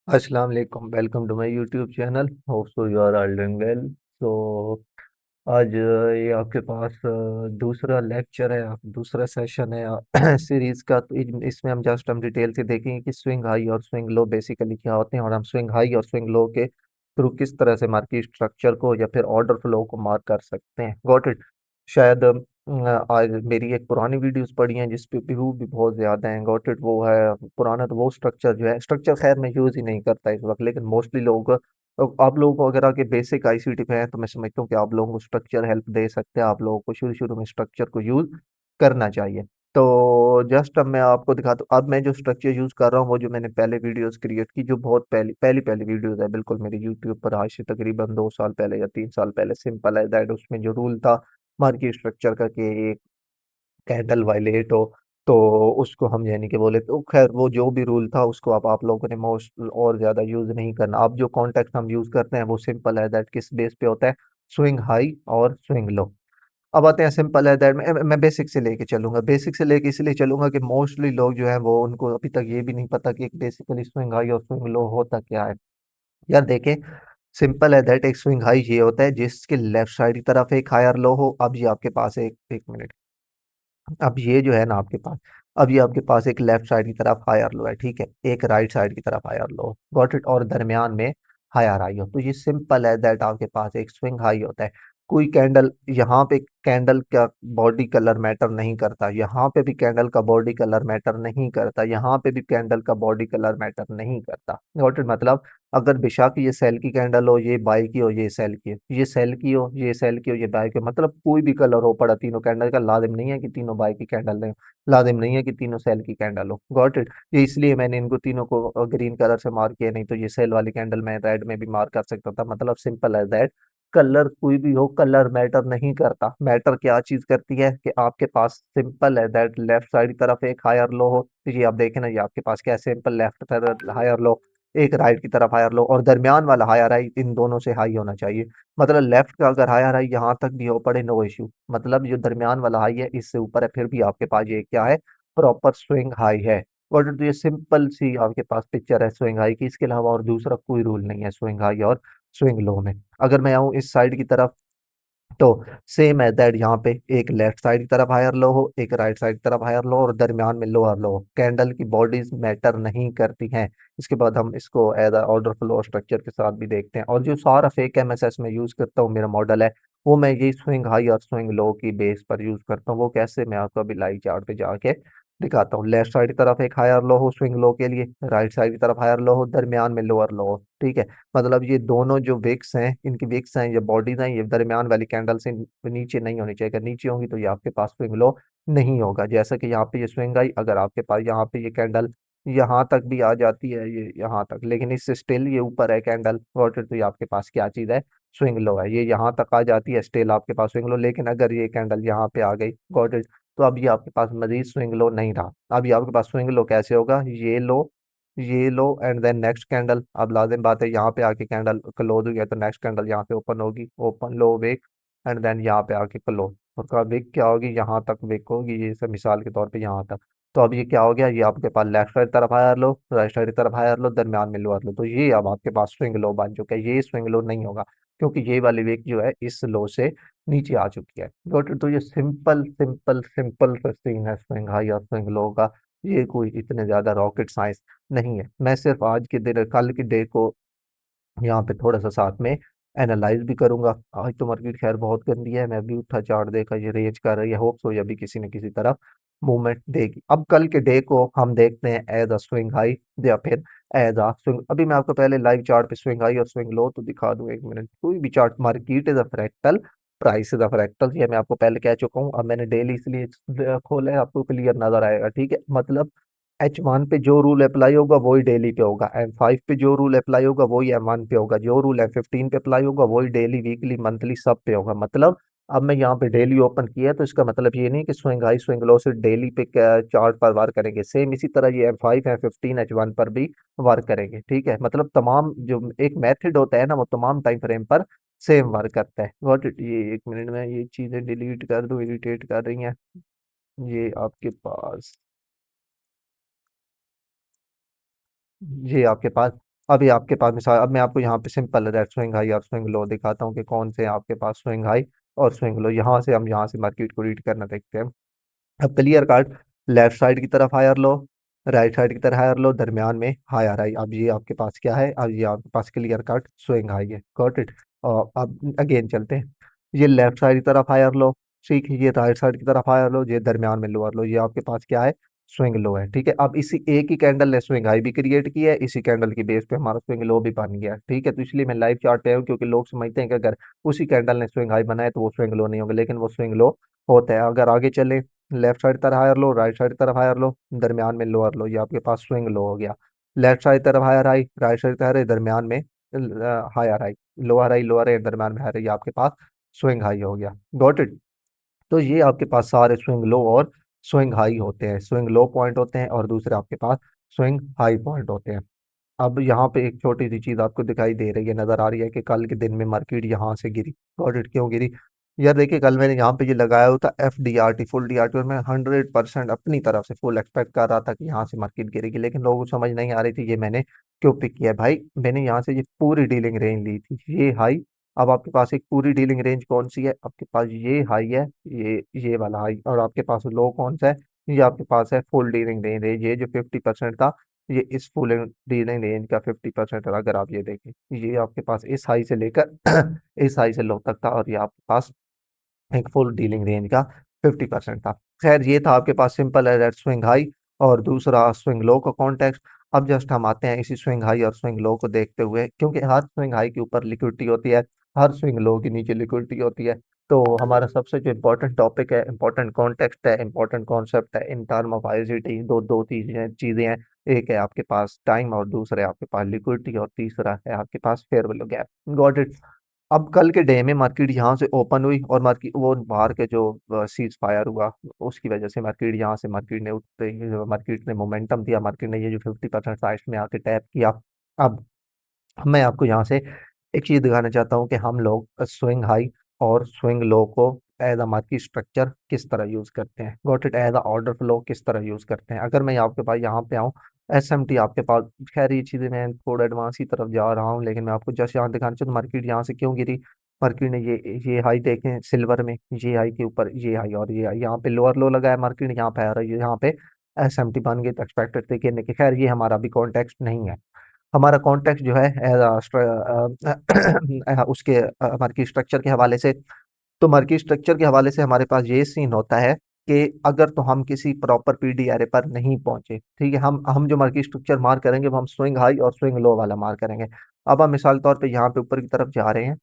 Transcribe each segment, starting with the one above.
अस्सलाम वालेकुम, welcome to my YouTube channel. Hope so you are all doing well. So आज ये आपके पास दूसरा लेक्चर है, दूसरा सेशन है सीरीज का। तो इसमें हम डिटेल से देखेंगे कि स्विंग हाई और स्विंग लो बेसिकली क्या होते हैं, और हम स्विंग हाई और स्विंग लो के थ्रू किस तरह से मार्केट स्ट्रक्चर को या फिर ऑर्डर फ्लो को मार्क कर सकते हैं। Got it. शायद आज मेरी एक पुरानी वीडियोस पड़ी हैं जिस पे व्यू भी बहुत ज्यादा हैं। Got it. वो है पुराना, तो वो स्ट्रक्चर जो है, स्ट्रक्चर खैर मैं यूज ही नहीं करता इस वक्त, लेकिन मोस्टली लोग, तो आप लोगों को अगर आगे बेसिक आईसीटी पे है तो मैं समझता हूँ कि आप लोगों को स्ट्रक्चर हेल्प दे सकते हैं। आप लोगों को शुरू शुरू में स्ट्रक्चर को यूज करना चाहिए। तो जस्ट अब मैं आपको दिखाता हूँ। अब मैं जो स्ट्रक्चर यूज कर रहा हूँ वो जो मैंने पहले वीडियोस क्रिएट की, जो बहुत पहली पहली पहली वीडियोस है बिल्कुल मेरे यूट्यूब पर, आज से तकरीबन 2 साल पहले या 3 साल पहले। सिंपल है दैट। उसमें जो रूल था मार्केट स्ट्रक्चर का कि एक कैंडल वायलेट हो तो उसको हम यानी कि बोले, तो खैर वो जो भी रूल था उसको अब आप लोगों ने मोस्ट और ज्यादा यूज नहीं करना। अब जो कॉन्टेक्स्ट हम यूज करते हैं वो सिंपल है दैट, किस बेस पे होता है, स्विंग हाई और स्विंग लो। अब आते हैं सिंपल है दैट। मैं बेसिक से लेके चलूंगा, बेसिक से लेके इसलिए चलूंगा कि मोस्टली लोग जो है वो, उनको अभी तक ये भी नहीं पता कि बेसिकली स्विंग हाई और स्विंग लो होता क्या है। यार देखें, सिंपल है दैट, एक स्विंग हाई ये होता है जिसके लेफ्ट साइड की तरफ एक हायर लो हो। अब ये आपके पास एक मिनट, अब ये जो है ना आपके पास, अब ये आपके पास एक लेफ्ट साइड की तरफ हायर लो है, ठीक है, एक राइट साइड की तरफ हायर लो, गॉट इट, और दरमियान में हायर हाई हो। तो ये सिंपल है दैट, आपके पास एक स्विंग हाई होता है। कोई कैंडल, यहाँ पे कैंडल का बॉडी कलर मैटर नहीं करता, यहाँ पे भी कैंडल का बॉडी कलर मैटर नहीं करता, यहाँ पे भी कैंडल का बॉडी कलर मैटर नहीं करता। Got it. मतलब अगर बेशक ये सेल की कैंडल हो, ये बाई की हो, ये सेल की हो, ये सेल की हो, ये सेल की हो, ये बाई की हो, मतलब कोई भी कलर हो पड़ा तीनों कैंडल का, लाजिम नहीं है कि तीनों बाई की कैंडल हो, लाजिम नहीं है कि तीनों सेल की कैंडल हो। Got it. ये इसलिए मैंने इनको तीनों को ग्रीन कलर से मार्क किया, नहीं तो ये सेल वाली कैंडल मैं रेड में भी मार्क कर सकता था। मतलब सिंपल है दैट, कलर कोई भी हो, कलर मैटर नहीं करता। मैटर क्या चीज करती है कि आपके पास सिंपल है दैट लेफ्ट साइड की तरफ एक हायर लो हो, तो ये आप देखें ना, ये आपके पास क्या है, सिंपल लेफ्ट तरफ हायर लो, एक राइट की तरफ हायर लो, और दरमियान वाला हायर हाई इन दोनों से हाई होना चाहिए। मतलब लेफ्ट का अगर हायर हाई यहाँ तक भी हो पड़े, नो इश्यू, मतलब जो दरमियान वाला हाई है इससे ऊपर है, फिर भी आपके पास ये क्या है, प्रॉपर स्विंग हाई है। और तो ये सिंपल सी आपके पास पिक्चर है स्विंग हाई की, इसके अलावा और दूसरा कोई रूल नहीं है स्विंग हाई और स्विंग लो में। अगर मैं आऊँ इस साइड की तरफ, तो सेम है दैट, यहाँ पे एक लेफ्ट साइड की तरफ हायर लो हो, एक राइट साइड की तरफ हायर लो, और दरमियान में लोअर लो हो। कैंडल की बॉडीज मैटर नहीं करती हैं। इसके बाद हम इसको एज ऑर्डर फ्लो स्ट्रक्चर के साथ भी देखते हैं, और जो सारा फेक एमएसएस में यूज करता हूँ, मेरा मॉडल है वो, मैं यही स्विंग हाई और स्विंग लो की बेस पर यूज करता हूँ। वो कैसे, मैं आपको अभी लाइव चार्ट पे जाके दिखाता हूँ। लेफ्ट साइड की तरफ एक हायर लो हो स्विंग लो के लिए, राइट साइड की तरफ हायर लो हो, दरमियान में लोअर लो हो, ठीक है। मतलब ये दोनों जो विक्स हैं, इनकी विक्स हैं, ये बॉडीज हैं, ये दरमियान वाली कैंडल से नीचे नहीं होनी चाहिए। अगर नीचे होंगी तो ये आपके पास स्विंग लो नहीं होगा। जैसा कि यहाँ पे ये स्विंग आई, अगर आपके पास यहाँ पे ये कैंडल यहाँ तक भी आ जाती है, ये यहाँ तक, लेकिन इससे स्टिल ये ऊपर है कैंडल वॉटर, तो ये आपके पास क्या चीज है, स्विंग लो है। ये यहाँ तक आ जाती है, स्टिल आपके पास स्विंग लो। लेकिन अगर ये कैंडल यहाँ पे आ गई गॉट इट, तो अब ये आपके पास मजीद स्विंग लो नहीं रहा। अब ये आपके पास स्विंग लो कैसे होगा, ये लो एंड देन नेक्स्ट कैंडल। अब लाजिम बात है, यहाँ पे आके कैंडल क्लोज हो गया तो नेक्स्ट कैंडल यहाँ पे ओपन होगी, open low wick, and then यहाँ पे आके क्लोज। उसका विक क्या होगी, यहाँ तक विक होगी, ये सब मिसाल के तौर पे यहाँ तक। तो अब ये क्या हो गया, ये आपके पास लेफ्ट साइड तरफ हायर लो, राइट साइड तरफ हायर लो, दरमियान में लोअर लो, तो ये अब आपके पास स्विंग लो बन चुका है। ये स्विंग लो नहीं होगा क्योंकि ये वाली विक जो है इस लो से नीचे आ चुकी है। तो ये सिंपल सिंपल सिंपल सीन है स्विंग हाई और स्विंग लो का। ये कोई इतने ज्यादा रॉकेट साइंस नहीं है। मैं सिर्फ आज के दिन, कल की डे को यहाँ पे थोड़ा सा साथ में एनालाइज भी करूंगा। आज तो मार्केट खैर बहुत गंदी है, मैं अभी उठा चार्ट देखा, ये रेंज कर रही है, होप्स हो ये अभी किसी न किसी तरफ मूवमेंट देगी। अब कल के डे को हम देखते हैं एज अ स्विंग हाई या फिर एज अ स्विंग। अभी मैं आपको पहले लाइव चार्ट पे स्विंग हाई और स्विंग लो तो दिखा दूं, एक मिनट। कोई भी chart, market is a fractal, price is a fractal, ये मैं आपको पहले कह चुका हूँ। अब मैंने डेली इसलिए खोला है, आपको क्लियर नजर आएगा, ठीक है। मतलब H1 पे जो रूल अप्लाई होगा वही डेली पे होगा, M5 पे जो रूल अप्लाई होगा वही M1 पे होगा, जो रूल M15 पे अप्लाई होगा वही डेली वीकली मंथली सब पे होगा। मतलब अब मैं यहाँ पे डेली ओपन किया है तो इसका मतलब ये नहीं कि स्विंग हाई स्विंग लो सिर्फ डेली पे चार्ट पर वर्क करेंगे, सेम इसी तरह ये M5 M15 H1 पर भी वर्क करेंगे, ठीक है। मतलब तमाम जो एक मेथड होता है ना, वो तमाम टाइम फ्रेम पर सेम वर्क करता है। व्हाट इट, ये एक मिनट में ये चीजें डिलीट कर दूं, इरिटेट कर रही हैं। ये आपके पास, ये आपके पास, अभी आपके पास मिसाल, अब मैं आपको यहाँ पे सिंपल रेड स्विंग हाई और स्विंग लो दिखाता हूँ कि कौन से आपके पास स्विंग हाई और स्विंग लो। यहाँ से हम यहाँ से मार्केट को रीड करना देखते हैं। अब क्लियर कट लेफ्ट साइड की तरफ हायर लो, राइट साइड की तरफ हायर लो, दरमियान में हायर हाई। अब ये आपके पास क्या है, अब ये आपके पास क्लियर कट स्विंग हाई है। Got it. और अब अगेन चलते हैं, ये लेफ्ट साइड की तरफ हायर लो, ठीक है, ये राइट साइड की तरफ हायर लो, ये दरमियान में लोअर लो, ये आपके पास क्या है, स्विंग लो है। ठीक है, अब इसी एक ही कैंडल ने स्विंग हाई भी क्रिएट की है, इसी कैंडल की बेस पे हमारा स्विंग लो भी बन गया। ठीक है, तो इसलिए मैं लाइव चार्ट पे आया हूँ, क्योंकि लोग समझते हैं कि अगर उसी कैंडल ने स्विंग हाई बनाया तो वो स्विंग लो नहीं होगा, लेकिन वो स्विंग लो होता है। अगर आगे चले, लेफ्ट साइड तरफ हायर लो, राइट साइड तरफ हायर लो, दरमियान में लोअर लो, ये आपके पास स्विंग लो हो गया। लेफ्ट साइड तरफ हायर हाई, राइट साइड तरफ हाई, दरमियान में हायर हाई, लोअर हाई, दरमियान में हायर हाई, ये आपके पास स्विंग हाई हो गया। Got it. तो ये आपके पास सारे स्विंग लो और स्विंग हाई होते हैं, स्विंग लो पॉइंट होते हैं और दूसरे आपके पास स्विंग हाई पॉइंट होते हैं। अब यहाँ पे एक छोटी सी चीज आपको दिखाई दे रही है, नजर आ रही है कि कल के दिन में मार्केट यहाँ से गिरी। ऑडिट क्यों गिरी? यार देखिए, कल मैंने यहाँ पे ये लगाया हुआ था FDRT, फुल DRT, और मैं 100% अपनी तरफ से फुल एक्सपेक्ट कर रहा था कि यहाँ से मार्केट गिरेगी, लेकिन लोगों को समझ नहीं आ रही थी ये मैंने क्यों पिक किया है। भाई मैंने यहाँ से ये पूरी डीलिंग रेंज ली थी, ये हाई। अब आपके पास एक पूरी डीलिंग रेंज कौन सी है, आपके पास ये हाई है, ये वाला हाई, और आपके पास लो कौन सा है, ये आपके पास है फुल डीलिंग रेंज है, ये जो 50% था, ये इस फुल डीलिंग रेंज का 50%। अगर आप ये देखें, ये आपके पास इस हाई से लेकर इस हाई से लो तक था, और ये आपके पास एक फुल डीलिंग रेंज का 50% था। खैर ये था आपके पास सिंपल रेड स्विंग हाई और दूसरा स्विंग लो का कॉन्टेक्स्ट। अब जस्ट हम आते हैं इसी स्विंग हाई और स्विंग लो को देखते हुए, क्योंकि हर स्विंग हाई के ऊपर लिक्विडिटी होती है, हर स्विंग लो के नीचे लिक्विडिटी होती है। तो हमारा सबसे जो इम्पोर्टेंट टॉपिक है, इम्पोर्टेंट कॉन्टेक्स्ट है, इम्पोर्टेंट कॉन्सेप्ट है इन टर्म ऑफ आईसीटी, दो दो चीजें चीजें हैं। एक है आपके पास टाइम और दूसरा है आपके पास लिक्विडिटी और तीसरा है आपके पास fair value gap. Got it. अब कल के डे में मार्केट यहाँ से ओपन हुई और मार्केट वो बाहर के जो सीज फायर हुआ, उसकी वजह से मार्केट यहाँ से मार्केट ने उठते ही मार्केट ने मोमेंटम दिया, मार्केट ने ये जो 50% साइड में आके टैप किया। अब मैं आपको यहाँ से एक चीज दिखाना चाहता हूँ कि हम लोग स्विंग हाई और स्विंग लो को एज अ मार्केट स्ट्रक्चर किस तरह यूज करते हैं, got it, as a order flow किस तरह यूज करते हैं। अगर मैं आपके पास यहाँ पे आऊँ, SMT आपके पास, खैर ये चीजें मैं थोड़ा एडवांस की तरफ जा रहा हूँ, लेकिन मैं आपको जस्ट यहाँ दिखाना चाहता हूँ मार्केट यहाँ से क्यों गिरी। मार्केट ने ये हाई देखे सिल्वर में, ये हाई के ऊपर ये हाई, और ये हाई यहाँ पे लोअर लो लगाया मार्केट ने, यहाँ पे आ रहा है, यहाँ पे SMT बन गई, तो एक्सपेक्टेड थे गिरने की। खैर ये हमारा अभी कॉन्टेक्स्ट नहीं है, हमारा कॉन्टेक्स्ट जो है उसके मार्केट स्ट्रक्चर के हवाले से। तो मार्केट स्ट्रक्चर के हवाले से हमारे पास ये सीन होता है कि अगर तो हम किसी प्रॉपर पीडी एरे पर नहीं पहुंचे, ठीक है, हम जो मार्केट स्ट्रक्चर मार करेंगे वो हम स्विंग हाई और स्विंग लो वाला मार करेंगे। अब हम मिसाल तौर पे यहाँ पे ऊपर की तरफ जा रहे हैं,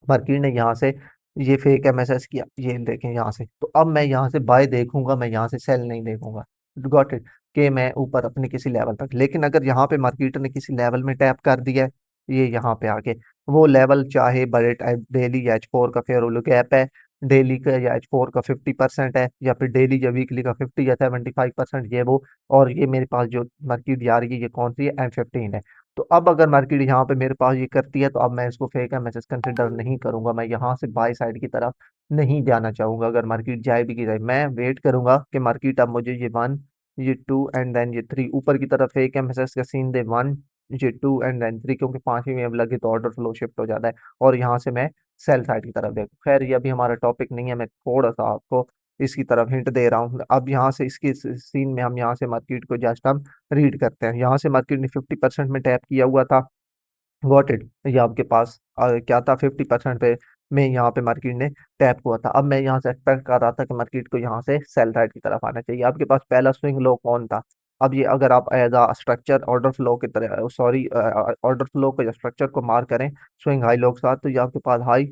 मार्केट ने यहाँ से ये फेक एमएसएस किया, ये देखें यहाँ से, तो अब मैं यहाँ से बाय देखूंगा, मैं यहाँ से सेल नहीं देखूंगा। गॉट इट, कि मैं ऊपर अपने किसी लेवल तक, लेकिन अगर यहाँ पे मार्केट ने किसी लेवल में टैप कर दिया है, ये यहाँ पे आके वो लेवल, चाहे बड़े टाइप डेली H4 का फेयर वैल्यू गैप है, डेली का या H4 का 50% है, या फिर डेली या वीकली का 50 या 75%, ये वो। और ये मेरे पास जो मार्केट जा रही है ये कौन सी है, M15 है। तो अब अगर मार्केट यहाँ पे मेरे पास ये करती है, तो अब मैं इसको फेक एमएसएस कंसिडर नहीं करूंगा, मैं यहाँ से बाय साइड की तरफ नहीं जाना चाहूंगा। अगर मार्केट जाए भी की जाए, मैं वेट करूंगा कि मार्केट अब मुझे ये 1, ये 2 एंड देन ये 3 ऊपर की तरफ फेक एमएसएस का सीन दे, 1, ये 2 एंड देन 3, क्योंकि पांचवी में अब लगे तो ऑर्डर फ्लो शिफ्ट हो जाता है, और यहाँ से मैं सेल साइड की तरफ देखूँ। खैर ये अभी हमारा टॉपिक नहीं है, मैं थोड़ा सा आपको इसकी तरफ हिंट दे रहा हूँ। अब यहाँ से इसकी सीन में हम यहाँ से मार्केट को जस्ट हम रीड करते हैं। यहाँ से मार्केट ने 50% में टैप किया हुआ था, गॉट इट, ये आपके पास क्या था, 50% पे में यहाँ पे मार्केट ने टैप हुआ था। अब मैं यहाँ से एक्सपेक्ट कर रहा था कि मार्केट को यहाँ से सेल साइड की तरफ आना चाहिए। आपके पास पहला स्विंग लो कौन था? अब ये अगर आप as a structure order flow की तरह, सॉरी, ऑर्डर फ्लो के स्ट्रक्चर को मार करें स्विंग हाई लो के साथ, तो ये आपके पास हाई,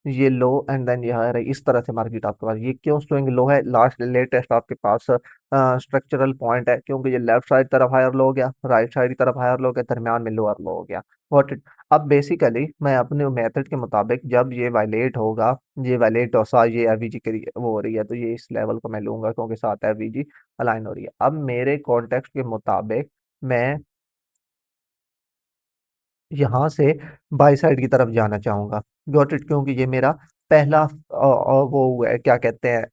ये लो एंड देन ये हायर है, इस तरह से मार्केट आपके पास। ये क्यों स्विंग लो है, लास्ट लेटेस्ट आपके पास स्ट्रक्चरल पॉइंट है, क्योंकि ये लेफ्ट साइड तरफ हायर लो हो गया, राइट साइड की तरफ हायर लो हो गया, दरमियान में लोअर लो हो गया। What it. अब बेसिकली मैं अपने मेथड के मुताबिक जब ये वायलेट होगा, ये वायलेट और साथ ये एवीजी वो हो रही है, तो ये इस लेवल को मैं लूंगा, क्योंकि साथ एवीजी अलाइन हो रही है। अब मेरे कॉन्टेक्स्ट के मुताबिक मैं यहाँ से बाई साइड की तरफ जाना चाहूंगा। गॉट इट, क्योंकि ये मेरा पहला वो हुआ है, क्या कहते हैं,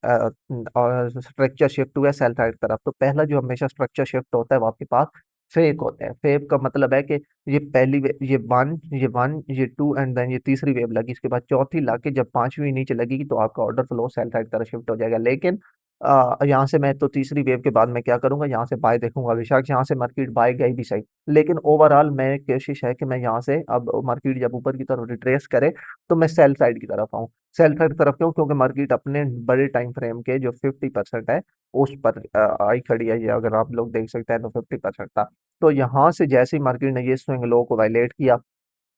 स्ट्रक्चर शिफ्ट हुआ है सेल साइड की तरफ। तो पहला जो हमेशा स्ट्रक्चर शिफ्ट होता है वो आपके पास फेक होते हैं। फेक का मतलब है कि ये पहली ये वन ये टू एंड देन ये तीसरी वेव लगी, इसके बाद चौथी लाके जब पांचवी नीचे लगेगी तो आपका ऑर्डर फ्लो सेल साइड तरफ शिफ्ट हो जाएगा। लेकिन यहाँ से मैं तो तीसरी वेव के बाद मैं क्या करूंगा, यहाँ से बाय देखूंगा, बेशक यहाँ से मार्केट बाय गई भी सही, लेकिन ओवरऑल मैं कोशिश है कि मैं यहाँ से अब मार्केट जब ऊपर की तरफ रिट्रेस करे तो मैं सेल साइड की तरफ आऊँ। सेल साइड की तरफ क्यों? क्योंकि मार्केट अपने बड़े टाइम फ्रेम के जो 50% है उस पर आई खड़ी है। ये अगर आप लोग देख सकते हैं तो 50% था। तो यहाँ से जैसे ही मार्केट ने ये स्विंग लो को वायलेट किया,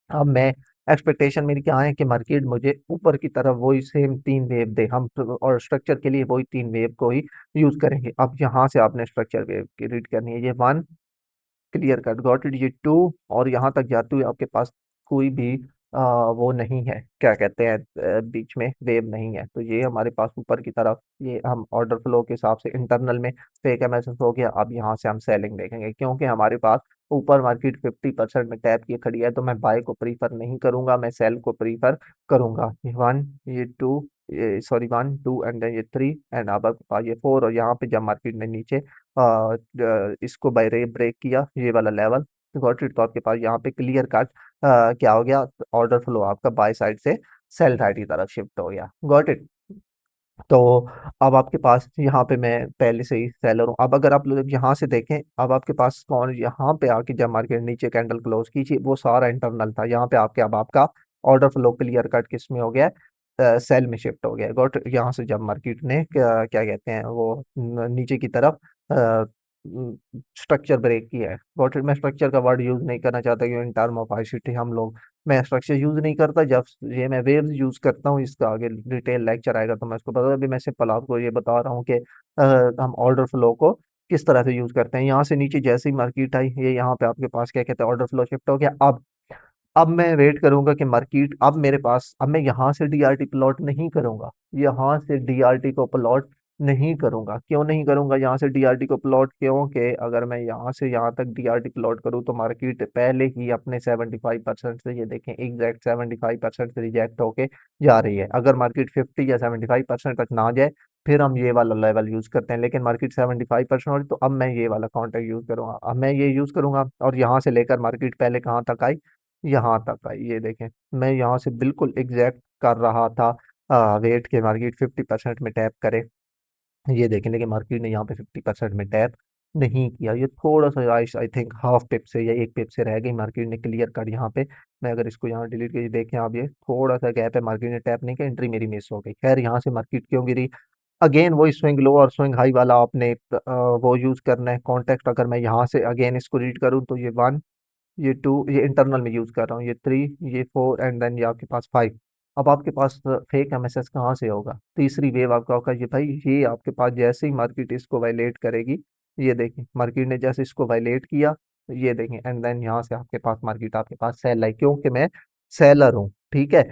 अब मैं एक्सपेक्टेशन मेरी क्या है कि मार्केट मुझे ऊपर की तरफ वही सेम तीन वेव दे, हम तो और स्ट्रक्चर के लिए वही तीन वेव को ही यूज करेंगे। अब यहाँ से आपने स्ट्रक्चर वेव की रीड करनी है, ये one clear cut got it, ये टू, और यहाँ तक जाते हुए आपके पास कोई भी वो नहीं है, क्या कहते हैं, बीच में वेव नहीं है। तो ये हमारे पास ऊपर की तरफ ये हम ऑर्डर फ्लो के हिसाब से इंटरनल में फेक एमएसएस हो गया। अब यहाँ से हम सेलिंग देखेंगे, क्योंकि हमारे पास ऊपर मार्केट 50% में टैप की खड़ी है, तो मैं बाय को प्रीफर नहीं करूंगा, मैं सेल को प्रीफर करूंगा। ये वन, ये टू, ये sorry one two and then ये थ्री एंड अब आपके पास ये फोर, और यहाँ पे जब मार्केट ने नीचे इसको बाय रे ब्रेक किया ये वाला लेवल, गॉट इट, तो आपके पास यहाँ पे क्लियर कट क्या हो गया, ऑर्डर फ्लो आपका बाय साइड से सेल साइड की तरफ शिफ्ट हो गया। Got it. तो अब आपके पास यहाँ पे मैं पहले से ही सेलर हूँ। अब अगर आप लोग यहाँ से देखें, अब आपके पास कौन यहाँ पे आके जब मार्केट नीचे कैंडल क्लोज कीजिए वो सारा इंटरनल था, यहाँ पे आपके अब आपका ऑर्डर फ्लो क्लियर कट किस में हो गया, सेल में शिफ्ट हो गया। गॉट, यहाँ से जब मार्केट ने क्या क्या कहते हैं वो नीचे की तरफ स्ट्रक्चर ब्रेक किया है। Got it. मैं स्ट्रक्चर का वर्ड यूज नहीं करना चाहता क्योंकि इन टर्म ऑफ आईसीटी हम लोग, मैं स्ट्रक्चर यूज नहीं करता। जब ये मैं वेव्स यूज करता हूँ, इसका आगे डिटेल लेक्चर आएगा तो मैं इसको बता, अभी मैं सिंपल आपको ये बता रहा हूँ कि हम ऑर्डर फ्लो को किस तरह से यूज करते हैं। यहाँ से नीचे जैसे ही मार्केट आई, ये यहाँ पे आपके पास क्या कहते हैं ऑर्डर फ्लो शिफ्ट हो गया। अब मैं वेट करूंगा कि मार्केट, अब मेरे पास, अब मैं यहाँ से डीआरटी प्लॉट नहीं करूंगा, यहाँ से डीआरटी को प्लॉट नहीं करूंगा। क्यों नहीं करूंगा यहाँ से डीआरटी को प्लॉट? क्योंकि अगर मैं यहाँ से यहाँ तक डीआरटी प्लॉट करूँ तो मार्केट पहले ही अपने 75% से, ये देखें एग्जैक्ट 75% से रिजेक्ट होके जा रही है। अगर मार्केट 50 या 75% तक ना जाए फिर हम ये वाला लेवल यूज करते हैं, लेकिन मार्केट 75% हो रही तो अब मैं ये वाला कॉन्टेक्ट यूज करूंगा। अब मैं ये यूज करूंगा और यहाँ से लेकर मार्केट पहले कहाँ तक आई, यहाँ तक आई। ये देखें मैं यहाँ से बिल्कुल एग्जैक्ट कर रहा था वेट के मार्केट 50% में टैप करे, ये देखें, लेकिन मार्केट ने यहाँ पे 50% में टैप नहीं किया। ये थोड़ा सा आई थिंक हाफ पिप से या एक पिप से रह गई, मार्केट ने क्लियर कर यहाँ पे। मैं अगर इसको यहाँ डिलीट करके देखें आप, ये थोड़ा सा गैप है, मार्केट ने टैप नहीं किया, एंट्री मेरी मिस हो गई। खैर यहाँ से मार्केट क्यों गिरी, अगेन वही स्विंग लो और स्विंग हाई वाला आपने वो यूज करना है कॉन्टेक्ट। अगर मैं यहाँ से अगेन इसको रीड करूँ तो ये वन, ये टू, ये इंटरनल में यूज कर रहा हूँ, ये थ्री, ये फोर एंड देन ये आपके पास फाइव। अब आपके पास फेक एमएसएस कहाँ से होगा? तीसरी वेव आपका होगा ये भाई, ये आपके पास जैसे ही मार्केट इसको वायलेट करेगी, ये देखें मार्केट ने जैसे इसको वायलेट किया, ये देखें एंड देन यहाँ से आपके पास मार्केट आपके पास सेल आई, क्योंकि मैं सेलर हूँ। ठीक है,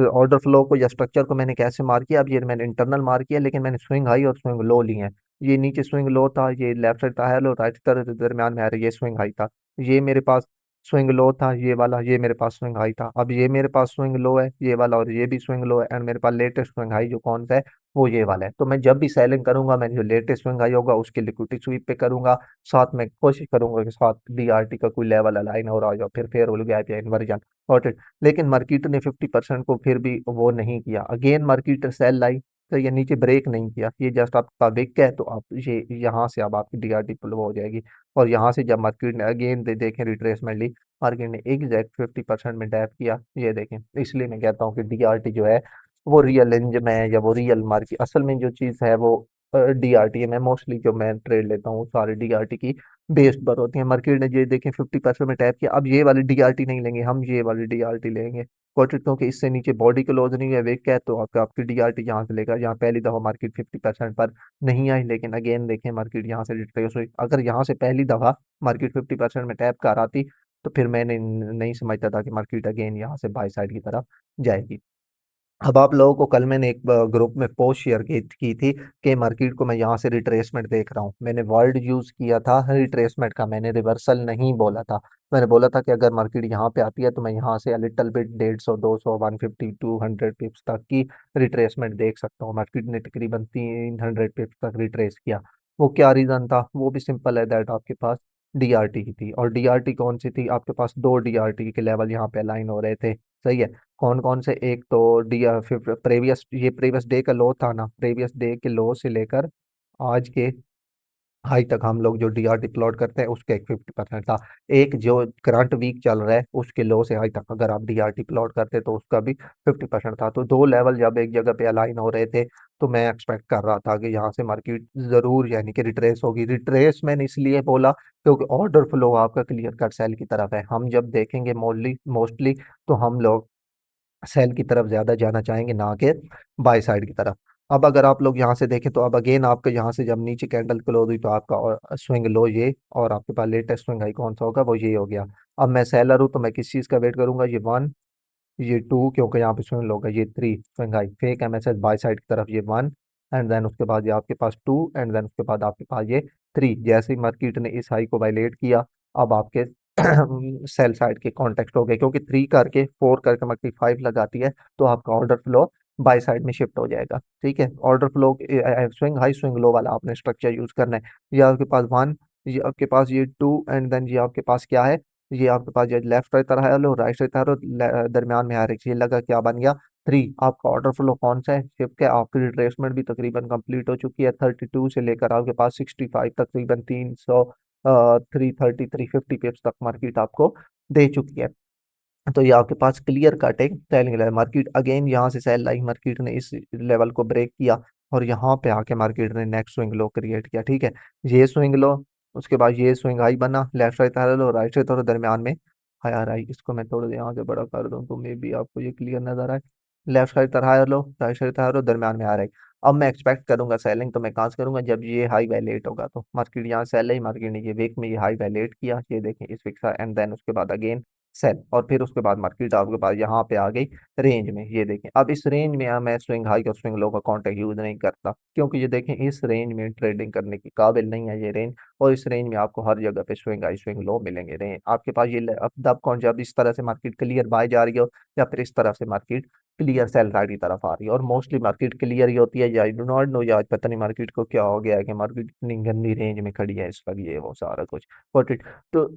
ऑर्डर फ्लो को या स्ट्रक्चर को मैंने कैसे मार किया, अब ये मैंने इंटरनल मार किया, लेकिन मैंने स्विंग हाई और स्विंग लो लिए हैं। ये नीचे स्विंग लो था, ये लेफ्ट साइड था हेलो, राइट तरफ दरमियान में आ रहा है, ये स्विंग हाई था। ये मेरे पास स्विंग लो था ये वाला, ये मेरे पास स्विंग हाई था। अब ये मेरे पास स्विंग लो है ये वाला, और ये भी स्विंग लो है, एंड मेरे पास लेटेस्ट स्विंग हाई जो कौन सा है, वो ये वाला है। तो मैं जब भी सेलिंग करूंगा, मैं जो लेटेस्ट स्विंग हाई होगा उसकी लिक्विडिटी स्वीप पे करूंगा, साथ में कोशिश करूंगा कि साथ डीआरटी का कोई लेवल अलाइन और आ जाओ, फिर फेयरवैल्यू गैप या इन्वर्जन गॉट इट। लेकिन मार्केट ने 50% को फिर भी वो नहीं किया, अगेन मार्केट सेल लाई, तो ये नीचे ब्रेक नहीं किया, ये जस्ट आपका विक है, तो आप ये यहाँ से अब आपकी डीआरटी पुल हो जाएगी। और यहाँ से जब मार्केट ने अगेन देखें रिट्रेसमेंट ली, मार्केट ने एग्जैक्ट 50% में डैप किया, ये देखें। इसलिए मैं कहता हूँ कि डीआरटी जो है वो रियल इंज में है, या वो रियल मार्केट असल में जो चीज़ है वो डीआरटी है। मैं मोस्टली जो मैं ट्रेड लेता हूँ सारे डीआरटी की बेस्ड पर होती है। मार्केट ने ये देखें 50% में टैप किया, अब ये वाली डीआरटी नहीं लेंगे हम, ये वाली डीआरटी लेंगे क्वार्टर, क्योंकि इससे नीचे बॉडी क्लोज नहीं है, वेक है, तो आपकी डीआरटी यहाँ से लेकर, यहाँ पहली दफा मार्केट 50% पर नहीं आई, लेकिन अगेन देखें मार्केट यहाँ से रिट्रेस हुई। अगर यहाँ से पहली दफा मार्केट 50% में टैप कर आती तो फिर मैंने नहीं समझता था कि मार्केट अगेन यहाँ से बाई साइड की तरफ जाएगी। अब आप लोगों को कल मैंने एक ग्रुप में पोस्ट शेयर की थी कि मार्केट को मैं यहाँ से रिट्रेसमेंट देख रहा हूँ। मैंने वर्ड यूज किया था रिट्रेसमेंट का, मैंने रिवर्सल नहीं बोला था। मैंने बोला था कि अगर मार्केट यहाँ पे आती है तो मैं यहाँ से लिटिल बिट 150 200 150 200 पिप्स तक की रिट्रेसमेंट देख सकता हूँ। मार्केट ने तकरीबन 300 पिप्स तक रिट्रेस किया। वो क्या रीजन था? वो भी सिंपल है दैट आपके पास डीआरटी की थी। और डीआरटी कौन सी थी, आपके पास दो डीआरटी के लेवल यहाँ पे अलाइन हो रहे थे। सही है। कौन कौन से, एक तो डी प्रेवियस, ये प्रीवियस डे का लो था ना, प्रीवियस डे के लो से लेकर आज के हाई तक हम लोग जो डीआरटी प्लॉट करते हैं उसका एक 50% था। एक जो करंट वीक चल रहा है उसके लो से हाई तक अगर आप डीआरटी प्लॉट करते तो उसका भी 50% था। तो दो लेवल जब एक जगह पे अलाइन हो रहे थे तो मैं एक्सपेक्ट कर रहा था कि यहाँ से मार्केट जरूर यानी कि रिट्रेस होगी। रिट्रेस मैंने इसलिए बोला क्योंकि ऑर्डर फ्लो आपका क्लियर कट सेल की तरफ है। हम जब देखेंगे मोस्टली मोस्टली तो हम लोग सेल की तरफ ज्यादा जाना चाहेंगे ना कि बाय साइड की तरफ। अब अगर आप लोग यहाँ से देखें तो अब अगेन आपका यहाँ से जब नीचे कैंडल क्लोज हुई तो आपका और स्विंग लो ये, और आपके पास लेटेस्ट स्विंग हाई कौन सा होगा, वो ये हो गया। अब मैं सेलर हूँ तो मैं किस चीज का वेट करूंगा, ये वन, ये टू, क्योंकि यहाँ पे स्विंग लोग है, ये three swing high fake MSS by side की तरफ, ये वन, एंड देन उसके बाद ये आपके पास टू, एंड देन उसके बाद आपके पास ये थ्री। जैसे ही मार्केट ने इस हाई को वायलेट किया अब आपके सेल साइड के कॉन्टेक्स्ट हो गए, क्योंकि थ्री करके फोर करके मार्केट फाइव लगाती है तो आपका ऑर्डर फ्लो बाय साइड में शिफ्ट हो जाएगा। ठीक है, order flow swing high swing low वाला आपने स्ट्रक्चर यूज करना है। ये आपके पास वन, ये आपके पास ये टू, एंड देन ये आपके पास क्या है, ये आपके पास जो लेफ्ट रहता है लो, राइट रहता है लो, दरमियान में हर एक चीज लगा, क्या बन गया, थ्री। आपका ऑर्डर फ्लो कौन सा है, शिफ्ट है। आपकी रिट्रेसमेंट भी तकरीबन कंप्लीट हो चुकी है, 32 से लेकर आपके पास 65 तकरीबन 300 330 350 पिप्स तक मार्केट आपको दे चुकी है। तो ये आपके पास क्लियर कट एक सेलिंग लेवल, मार्केट अगेन यहाँ से सेल लाई, मार्केट ने इस लेवल को ब्रेक किया और यहाँ पे आके मार्केट ने नेक्स्ट स्विंग लो क्रिएट किया। ठीक है, ये स्विंग लो, उसके बाद ये स्विंग हाई बना, लेफ्ट साइड लो, राइट साइड और दरमियान में हाई आ रहा है। इसको मैं थोड़ा यहाँ से बड़ा कर दूं तो मे बी आपको ये क्लियर नजर आए। लेफ्ट साइड तरह हाई लो, राइट साइड तरह लो, दरमियान में आ रहा है। अब मैं एक्सपेक्ट करूंगा सेलिंग, तो मैं कहाँ से करूंगा, जब ये हाई वैलेट होगा तो मार्केट यहाँ सेल है, मार्केट ने ये वीक में ये हाई वैलेट किया, ये देखें इस वीक का, एंड देन उसके बाद अगेन सेल, और फिर उसके बाद मार्केट आपके पास यहाँ पे आ गई रेंज में। ये देखें अब इस रेंज में मैं स्विंग हाई और स्विंग लो का कॉन्टेक्ट यूज नहीं करता, क्योंकि ये देखें इस रेंज में ट्रेडिंग करने की काबिल नहीं है ये रेंज। और इस रेंज में आपको हर जगह पे स्विंग हाई स्विंग लो मिलेंगे। रेंज आपके पास ये अब कौन, जब इस तरह से मार्केट क्लियर बाय जा रही हो या फिर इस तरह से मार्केट क्लियर सेल साइड की तरफ आ रही है, और मोस्टली मार्केट क्लियर ही होती है। या आई डू नॉट नो, या आज पता नहीं मार्केट को क्या हो गया है कि मार्केट इतनी गंदी रेंज में खड़ी है इस वक्त, ये वो सारा कुछ गॉट इट। तो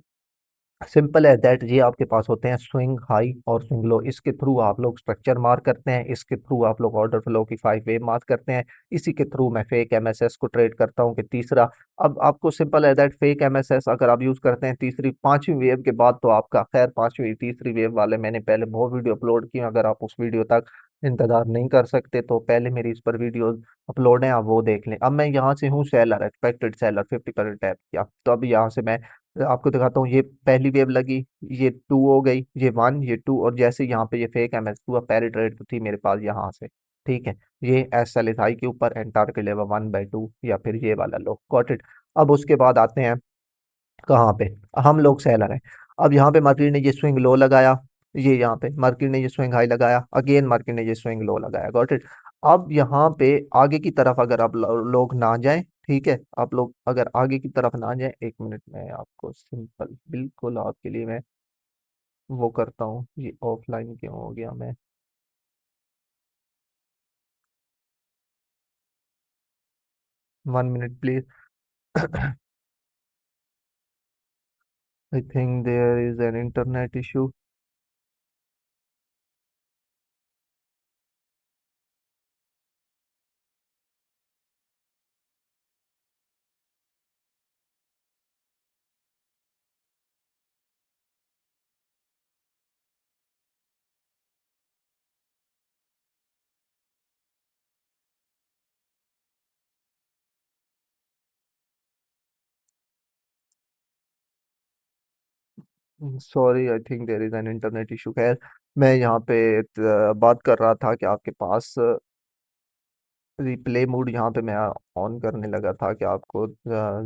सिंपल है दैट, ये आपके पास होते हैं स्विंग हाई और स्विंग लो, इसके थ्रू आप लोग स्ट्रक्चर मार्क करते हैं, इसके थ्रू आप लोग ऑर्डर फ्लो की फाइव वेव मार्क करते हैं, इसी के थ्रू मैं फेक एमएसएस को ट्रेड करता हूँ कि तीसरा। अब आपको सिंपल है दैट, फेक एमएसएस अगर आप यूज करते हैं तीसरी पांचवी वेव के बाद तो आपका खैर, पांचवी तीसरी वेव वाले मैंने पहले बहुत वीडियो अपलोड किए, अगर आप उस वीडियो तक इंतजार नहीं कर सकते तो पहले मेरी इस पर वीडियो अपलोड है, आप वो देख लें। अब मैं यहाँ से हूँ सेलर, एक्सपेक्टेड सेलर 50% टैप किया, तो अब यहाँ से मैं आपको दिखाता हूँ। ये पहली वेव लगी, ये टू हो गई, ये वन, ये टू, और जैसे यहाँ पे ये फेक एमएस टू पहली ट्रेड तो थी मेरे पास यहाँ से। ठीक है, ये एस एल एस आई के ऊपर एंटर के लेवल 1/2 या फिर ये वाला लो, गॉट इट। अब उसके बाद आते हैं कहाँ पे, हम लोग सेलर हैं। अब यहाँ पे मार्केट ने ये स्विंग लो लगाया, ये यहाँ पे मार्केट ने ये स्विंग हाई लगाया, अगेन मार्केट ने ये स्विंग लो लगाया, गॉट इट। अब यहाँ पे आगे की तरफ अगर आप लोग ना जाएं, ठीक है, आप लोग अगर आगे की तरफ ना जाएं, एक मिनट में आपको सिंपल बिल्कुल आपके लिए मैं वो करता हूँ, ये ऑफलाइन क्यों हो गया मैं, 1 minute please. I think there is an internet issue. Sorry, I think there is an internet issue. खैर, मैं यहाँ पे बात कर रहा था कि आपके पास रिप्ले मोड यहाँ पे मैं ऑन करने लगा था कि आपको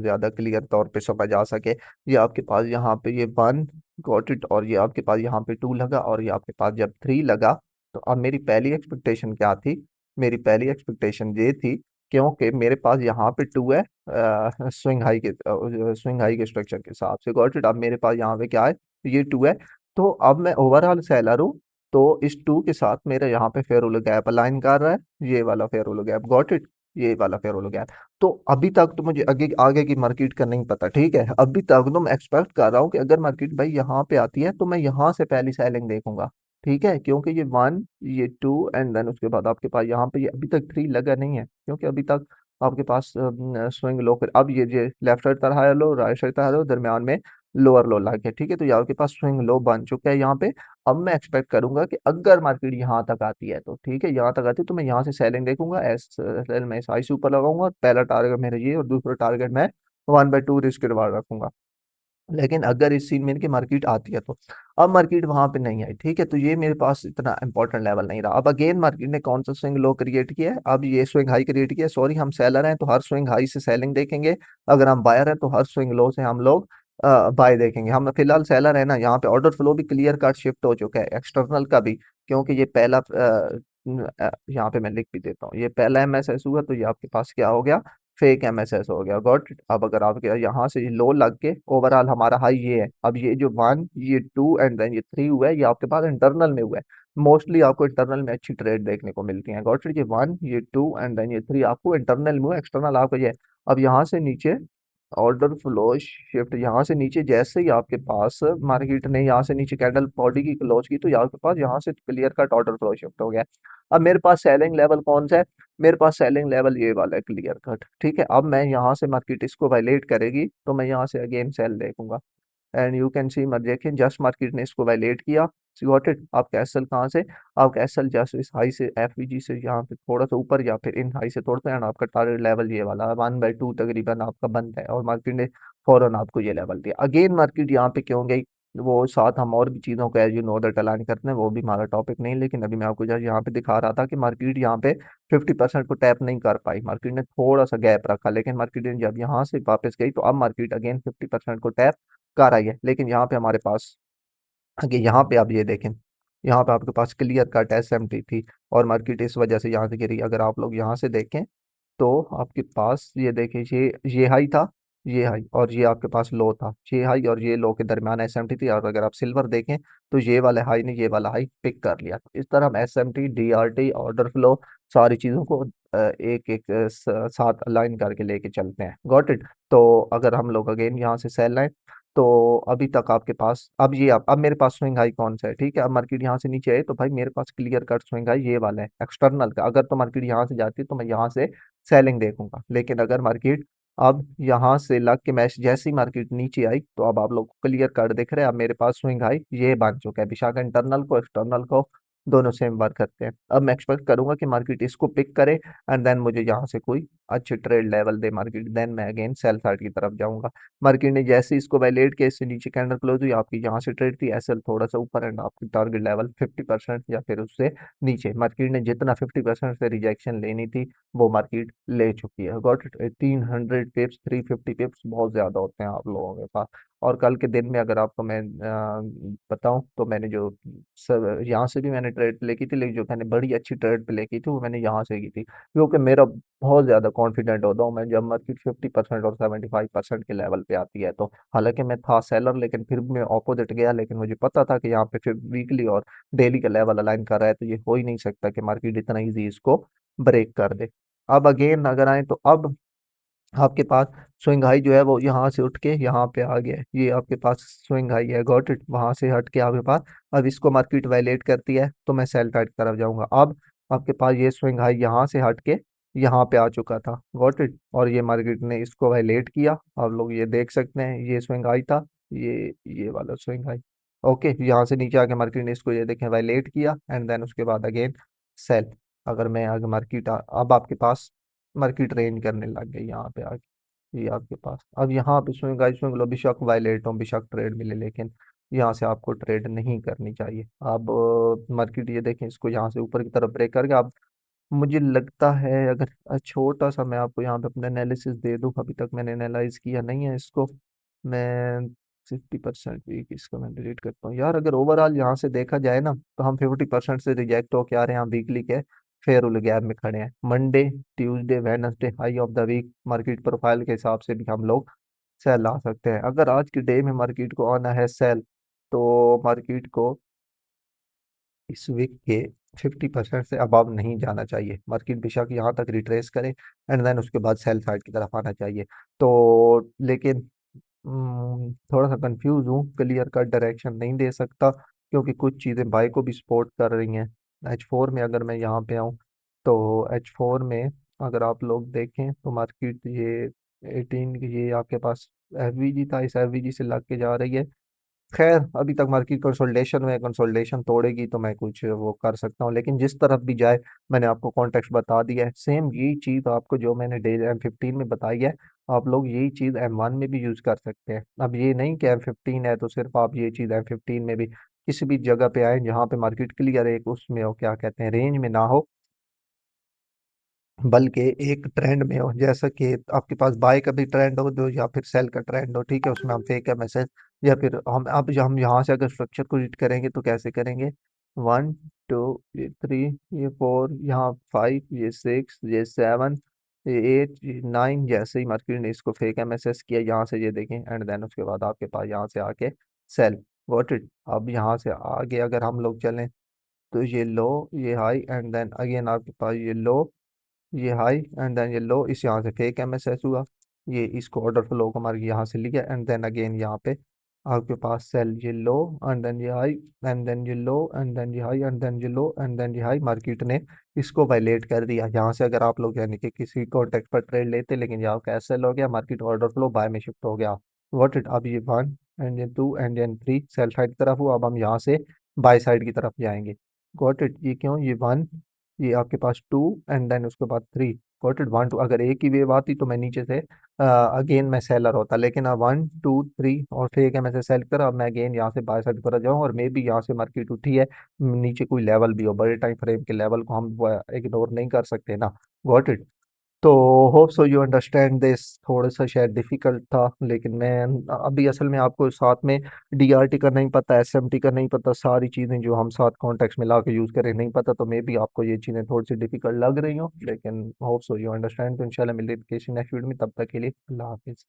ज्यादा क्लियर तौर पे समझ आ सके। ये आपके पास यहाँ पे ये वन गॉट इट, और ये आपके पास यहाँ पे टू लगा, और ये आपके पास जब थ्री लगा तो अब मेरी पहली एक्सपेक्टेशन क्या थी, मेरी पहली एक्सपेक्टेशन ये थी, क्योंकि मेरे पास यहाँ पे टू है स्विंग हाई के स्ट्रक्चर के हिसाब से, गॉट इट। अब मेरे पास यहाँ पे क्या है, ये टू है, तो अब मैं ओवरऑल सेलर हूँ, तो इस टू के साथ मेरे यहाँ पे फेयरउल गैप अलाइन कर रहा है, ये वाला फेयरउल गैप, गॉट इट। ये वाला फेयर हो गया। तो अभी तक तो मुझे आगे आगे की मार्केट का नहीं पता, ठीक है। अभी तक तो मैं एक्सपेक्ट कर रहा हूँ कि अगर मार्केट भाई यहाँ पे आती है तो मैं यहाँ से पहली सेलिंग देखूंगा, ठीक है। क्योंकि ये वन, ये टू एंड देन उसके बाद आपके पास यहाँ पे ये अभी तक थ्री लगा नहीं है, क्योंकि अभी तक आपके पास स्विंग लो कर अब ये लेफ्ट साइड तरह हाई लो, राइट साइड तरह लो, दरमियान में लोअर लो लग गया, ठीक है। तो यहाँ आपके पास स्विंग लो बन चुका है यहाँ पे। अब मैं एक्सपेक्ट करूंगा कि अगर मार्केट यहाँ तक आती है तो ठीक है, यहाँ तक आती है तो मैं यहाँ से सेलिंग देखूंगा, एस एल में आई से ऊपर लगाऊंगा, और पहला टारगेट मेरा ये और दूसरा टारगेट मैं 1/2 रिस्क रिवार्ड रखूंगा। लेकिन अगर इस सीन में की मार्केट आती है तो अब मार्केट वहां पे नहीं आई, ठीक है। तो ये मेरे पास इतना इंपॉर्टेंट लेवल नहीं रहा। अब अगेन मार्केट ने कौन सा स्विंग लो क्रिएट किया है, अब ये स्विंग हाई क्रिएट किया है। सॉरी, हम सेलर हैं तो हर स्विंग हाई से सेलिंग देखेंगे, अगर हम बायर हैं तो हर स्विंग लो से हम लोग बाय देखेंगे। हम फिलहाल सेलर है ना, यहाँ पे ऑर्डर फ्लो भी क्लियर कट शिफ्ट हो चुका है, एक्सटर्नल का भी। क्योंकि ये पहला यहाँ पे मैं लिख भी देता हूँ, ये पहला एमएसएस हुआ तो ये आपके पास क्या हो गया, फेक एमएसएस हो गया, गॉट इट। अब अगर आपके यहाँ से लो लग के ओवरऑल हमारा हाई ये है, अब ये जो वन, ये टू एंड देन ये थ्री हुआ है, ये आपके पास इंटरनल में हुआ है। मोस्टली आपको इंटरनल में अच्छी ट्रेड देखने को मिलती है, गॉट इट। ये वन, ये टू एंड देन ये थ्री आपको इंटरनल में हुआ है, एक्सटर्नल आपको ये है। अब यहाँ से नीचे ऑर्डर फ्लो शिफ्ट, यहाँ से नीचे जैसे ही आपके पास मार्केट ने यहाँ से नीचे कैंडल बॉडी की क्लोज की तो यहाँ के पास यहाँ से clear cut order flow shift हो गया। अब मेरे पास सेलिंग लेवल कौन सा है, मेरे पास सेलिंग लेवल ये वाला है, क्लियर कट, ठीक है। अब मैं यहाँ से मार्केट इसको वायलेट करेगी तो मैं यहाँ से अगेन सेल देखूंगा, एंड यू कैन सी मत देखें जस्ट मार्केट ने इसको वायलेट किया, गॉट इट। आपका एसएल कहाँ से, आपका एसएल जस्ट इस हाई से एफवीजी से यहाँ पे थोड़ा सा ऊपर या फिर इन हाई से थोड़ा सा, एंड आपका टारगेट लेवल ये वाला 1/2 तकरीबन आपका बनता है, और मार्केट ने फौरन आपको ये लेवल दिया। अगेन मार्केट यहाँ पे क्यों गई, वो साथ हम और भी चीज़ों को as you know that align करते हैं, वो भी हमारा टॉपिक नहीं। लेकिन अभी मैं आपको जस्ट यहाँ पे दिखा रहा था कि मार्केट यहाँ पे 50% को टैप नहीं कर पाई, मार्केट ने थोड़ा सा गैप रखा, लेकिन मार्केट ने जब यहाँ से वापस गई तो अब मार्केट अगेन 50% को टैप कर आई है। लेकिन यहाँ पे हमारे पास आगे यहाँ पे आप ये देखें, यहाँ पे आपके पास क्लियर कट एसएमटी थी, और मार्केट इस वजह से यहाँ से गिरी। अगर आप लोग यहाँ से देखें तो आपके पास ये देखिए, ये हाई था, ये हाई और ये आपके पास लो था, ये हाई और ये लो के दरमियान एसएमटी थी। और अगर आप सिल्वर देखें तो ये वाला हाई ने ये वाला हाई पिक कर लिया। तो इस तरह हम एसएमटी, डीआरटी, ऑर्डर फ्लो, सारी चीजों को एक एक साथ अलाइन करके लेके चलते हैं, गॉट इट। तो अगर हम लोग अगेन यहाँ से सेल लाइन, तो अभी तक आपके पास अब ये अब मेरे पास स्विंग हाई कौन सा है, ठीक है। अब मार्केट यहाँ से नीचे है तो भाई मेरे पास क्लियर कट स्विंग हाई ये वाला है, एक्सटर्नल का। अगर तो मार्केट यहाँ से जाती है तो मैं यहाँ से सेलिंग देखूंगा। लेकिन अगर मार्केट अब यहाँ से लग के मैच जैसी मार्केट नीचे आई तो अब आप लोग को क्लियर कट दिख रहा है, अब मेरे पास स्विंग हाई ये बन चुका है। बेशक इंटरनल को एक्सटर्नल को दोनों सेम वर्क करते हैं। अब मैं एक्सपेक्ट करूंगा कि मार्केट इसको पिक करे एंड देन मुझे यहाँ से कोई अच्छी ट्रेड लेवल दे मार्केट, देन मैं अगेन सेल साइड की तरफ जाऊंगा। मार्केट ने जैसे इसको वैलिडेट किया, इससे नीचे कैंडल क्लोज हुई, आपकी यहाँ से ट्रेड थी, एसएल थोड़ा सा ऊपर एंड आपकी टारगेट लेवल 50% या फिर उससे नीचे। मार्केट ने जितना 50% से रिजेक्शन लेनी थी वो मार्केट ले चुकी है, गॉट इट। 300 पिप्स, 350 पिप्स बहुत ज्यादा होते हैं आप लोगों के पास। और कल के दिन में अगर आपको मैं बताऊं तो मैंने जो सब यहाँ से भी मैंने ट्रेड प्ले की थी, लेकिन जो मैंने बड़ी अच्छी ट्रेड प्ले की थी वो मैंने यहाँ से की थी, क्योंकि मेरा बहुत ज्यादा कॉन्फिडेंट होता हूँ मैं जब मार्केट 50% और 75% के लेवल पे आती है तो। हालांकि मैं था सेलर लेकिन फिर भी मैं ऑपोजिट गया, लेकिन मुझे पता था कि यहाँ पे फिर वीकली और डेली का लेवल अलाइन कर रहा है तो ये हो ही नहीं सकता कि मार्केट इतना इजी इसको ब्रेक कर दे। अब अगेन अगर आए तो अब आपके पास स्विंग हाई जो है वो यहाँ से उठ के यहाँ पे आ गया है, ये आपके पास स्विंग हाई है, गॉट इट। वहां से हट के आपके पास अब इसको मार्केट वायलेट करती है तो मैं सेल साइड की तरफ जाऊंगा। अब आपके पास ये स्विंग हाई यहाँ से हट के यहाँ पे आ चुका था, गॉट इट, और ये मार्केट ने इसको वायलेट किया। आप लोग ये देख सकते हैं ये स्विंग हाई था, ये वाला स्विंग हाई, ओके। यहाँ से नीचे आके मार्केट ने इसको ये देखें वायलेट किया एंड देन उसके बाद अगेन सेल। अगर मैं आगे मार्केट अब आपके पास मार्केट रेंज करने लग गई यहाँ पे आके, ये आपके पास अब यहाँ पे स्विंग गाइस स्विंग लो, बेशक वायलेट हो बेशक ट्रेड मिले, लेकिन यहाँ से आपको ट्रेड नहीं करनी चाहिए। अब मार्केट ये देखें इसको यहाँ से ऊपर की तरफ ब्रेक करके अब मुझे लगता है अगर छोटा सा मैं आपको यहाँ पे अपना एनालिसिस दे दूं, अभी तक मैंने एनालाइज किया नहीं है इसको, मैं 50% वीक इसको मैं डिलीट करता हूँ यार। अगर ओवरऑल यहाँ से देखा जाए ना तो हम 50% से रिजेक्ट होके आ रहे हैं, हम वीकली के फेयर गैप में खड़े हैं। Monday, Tuesday, Wednesday high of the week market profile के हिसाब से भी हम लोग सेल आ सकते हैं। अगर आज की डे में मार्केट को आना है सेल तो मार्केट को इस वीक के 50% से अबव नहीं जाना चाहिए। मार्केट बेशक यहाँ तक रिट्रेस करे एंड देन उसके बाद सेल साइड की तरफ आना चाहिए। तो लेकिन थोड़ा सा कंफ्यूज हूँ, क्लियर कट डायरेक्शन नहीं दे सकता क्योंकि कुछ चीज़ें बाय को भी सपोर्ट कर रही हैं। H4 में अगर मैं यहाँ पे आऊँ तो H4 में अगर आप लोग देखें तो मार्केट ये 18 ये आपके पास एफवीजी था, इस एफवीजी से लग के जा रही है। खैर अभी तक मार्केट कंसोलिडेशन में, कंसोलिडेशन तोड़ेगी तो मैं कुछ वो कर सकता हूँ, लेकिन जिस तरफ भी जाए मैंने आपको कॉन्टेक्स्ट बता दिया है। सेम यही चीज़ आपको जो मैंने डे M15 में बताई है, आप लोग यही चीज़ M1 में भी यूज़ कर सकते हैं। अब ये नहीं कि M15 है तो सिर्फ आप ये चीज़ M15 में भी किसी भी जगह पे आए जहाँ पे मार्केट क्लियर एक उसमें हो, क्या कहते हैं, रेंज में ना हो, बल्कि एक ट्रेंड में हो। जैसा कि आपके पास बाय का भी ट्रेंड हो जो, या फिर सेल का ट्रेंड हो, ठीक है, उसमें हम फेक है मैसेज, या फिर हम यहाँ से अगर स्ट्रक्चर को रीड करेंगे तो कैसे करेंगे, 1 2 ये 3 ये 4 यहाँ 5 ये 6 ये 7 ये 8 ये 9, जैसे ही मार्केट ने इसको फेक है मैसेज किया यहाँ से, ये देखें, एंड देन उसके बाद आपके पास यहाँ से आके सेल, गॉट इट। अब यहाँ से आगे अगर हम लोग चलें तो ये लो, ये हाई, एंड देन अगेन आपके पास ये लो, ये हाई, एंड देन ये लो, इस यहाँ से फेक एमएसएस हुआ, ये इसको ऑर्डर फ्लो को मार के यहाँ से लिया, एंड देन अगेन यहाँ पे आपके पास सेल, ये लो एंड देन ये हाई, एंड देन ये लो एंड देन ये हाई, एंड देन ये लो एंड देन ये हाई, मार्केट ने इसको वायलेट कर दिया। यहाँ से अगर आप लोग यानी कि किसी कॉन्टेक्ट पर ट्रेड लेते, लेकिन यहाँ का सेल हो गया, मार्केट ऑर्डर फ्लो बाय में शिफ्ट हो गया। वॉट इट, अब ये 1 एंड ये 2 एंड ये 3 सेल साइड की तरफ हुआ, अब हम यहाँ से बाय साइड की तरफ जाएंगे। गॉट इट, ये क्यों, ये 1, ये आपके पास 2 एंड देन उसके बाद 3, गॉट इट, 1 2, अगर एक ही वेव आती तो मैं नीचे से अगेन मैं सेलर होता, लेकिन अब 1 2 3 और फिर क्या मैं से सेल कर, अब मैं अगेन यहाँ से बाय साइड पर जाऊँ, और मे भी यहाँ से मार्केट उठी है, नीचे कोई लेवल भी हो, बड़े टाइम फ्रेम के लेवल को हम इग्नोर नहीं कर सकते ना। Got it. तो hope so you understand this, थोड़ा सा शायद डिफिकल्ट था, लेकिन मैं अभी असल में आपको साथ में डीआरटी का नहीं पता, एसएमटी का नहीं पता, सारी चीज़ें जो हम साथ कॉन्टेक्स्ट मिला के यूज़ करें नहीं पता, तो मे भी आपको ये चीज़ें थोड़ी सी डिफिकल्ट लग रही हो, लेकिन होप सो यू अंडरस्टैंड। तो इंशाल्लाह मिलते हैं किसी नेक्स्ट वीडियो में, तब तक के लिए अल्लाह हाफिज़।